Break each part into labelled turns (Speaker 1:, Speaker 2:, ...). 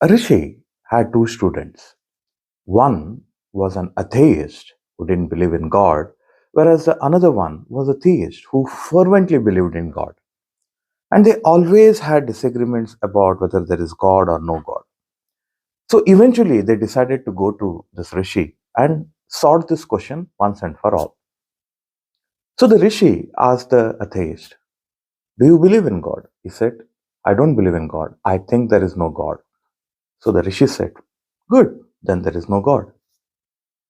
Speaker 1: A rishi had two students. One was an atheist who didn't believe in God, whereas the another one was a theist who fervently believed in God. And they always had disagreements about whether there is God or no God. So eventually they decided to go to this rishi and sort this question once and for all. So the rishi asked the atheist, "Do you believe in God?" He said, "I don't believe in God. I think there is no God." So the rishi said, "Good, then there is no God."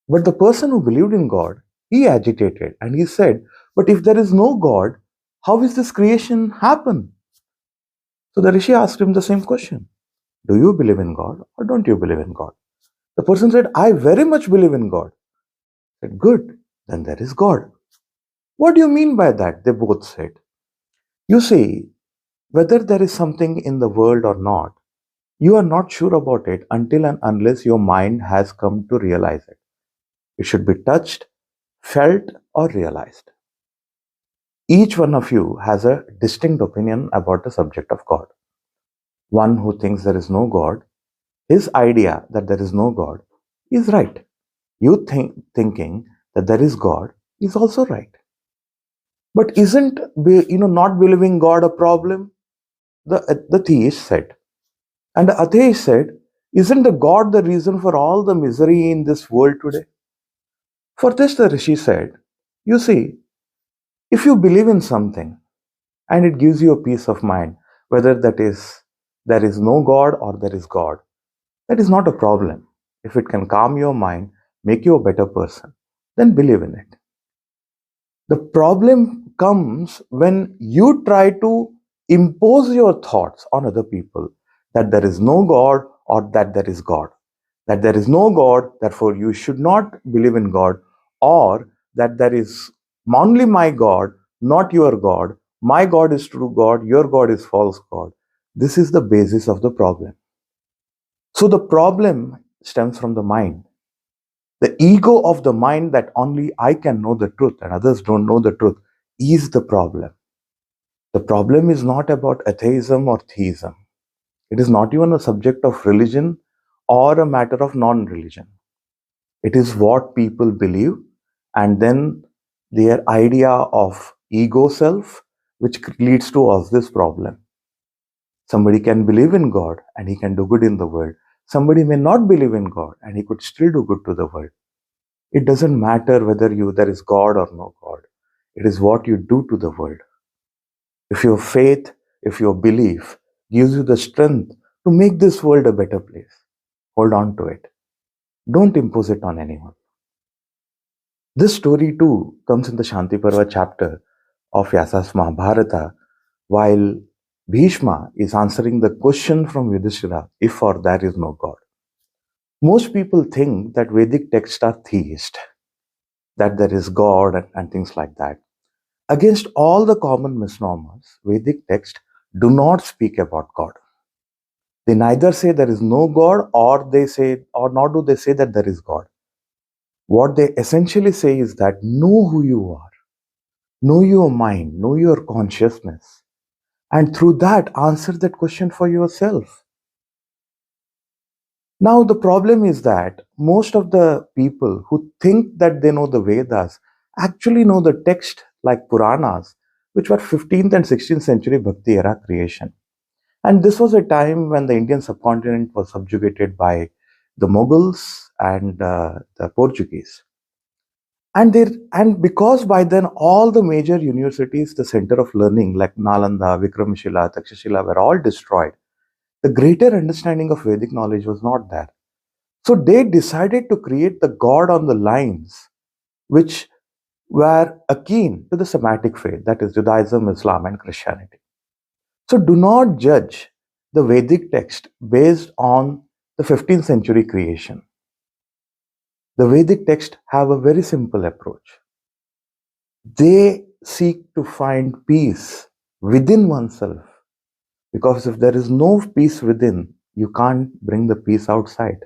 Speaker 1: But the person who believed in God, he agitated and he said, "But if there is no God, how is this creation happen?" So the rishi asked him the same question. Do you believe in God or don't you believe in God? The person said, "I very much believe in God." He said, "Good, then there is God." "What do you mean by that?" They both said. "You see, whether there is something in the world or not, you are not sure about it until and unless your mind has come to realize it. It should be touched, felt, or realized. Each one of you has a distinct opinion about the subject of God. One who thinks there is no God, his idea that there is no God is right. You thinking that there is God is also right. But isn't not believing God a problem?" The theist said. And the atheist said, "Isn't the God the reason for all the misery in this world today?" For this, the rishi said, "You see, if you believe in something and it gives you a peace of mind, whether that is there is no God or there is God, that is not a problem. If it can calm your mind, make you a better person, then believe in it. The problem comes when you try to impose your thoughts on other people that there is no God or that there is God. That there is no God, therefore you should not believe in God, or that there is only my God, not your God. My God is true God, your God is false God." This is the basis of the problem. So the problem stems from the mind. The ego of the mind that only I can know the truth and others don't know the truth is the problem. The problem is not about atheism or theism. It is not even a subject of religion or a matter of non religion. It is what people believe and then their idea of ego self, which leads to us this problem. Somebody can believe in God and he can do good in the world. Somebody may not believe in God and he could still do good to the world. It doesn't matter whether there is God or no God. It is what you do to the world. If your faith, if your belief gives you the strength to make this world a better place, hold on to it. Don't impose it on anyone. This story too comes in the Shanti Parva chapter of Vyasa's Mahabharata, while Bhishma is answering the question from Yudhishthira, if or there is no God. Most people think that Vedic texts are theist, that there is God and things like that. Against all the common misnomers, Vedic texts do not speak about God. They neither say there is no God or nor do they say that there is God. What they essentially say is that know who you are, know your mind, know your consciousness, and through that answer that question for yourself. Now, the problem is that most of the people who think that they know the Vedas actually know the text like Puranas, which were 15th and 16th century Bhakti era creation. And this was a time when the Indian subcontinent was subjugated by the Mughals and the Portuguese. And because by then all the major universities, the center of learning like Nalanda, Vikramshila, Takshashila were all destroyed, the greater understanding of Vedic knowledge was not there. So they decided to create the God on the lines which were akin to the Semitic faith, that is Judaism, Islam, and Christianity. So do not judge the Vedic text based on the 15th century creation. The Vedic text have a very simple approach. They seek to find peace within oneself, because if there is no peace within, you can't bring the peace outside.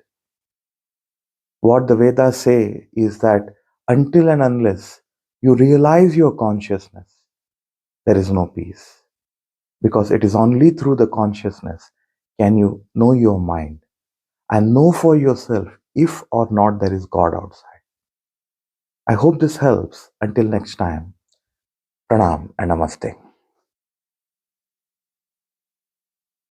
Speaker 1: What the Vedas say is that until and unless you realize your consciousness, there is no peace. Because it is only through the consciousness can you know your mind. and know for yourself if or not there is God outside. I hope this helps. Until next time, pranam and namaste.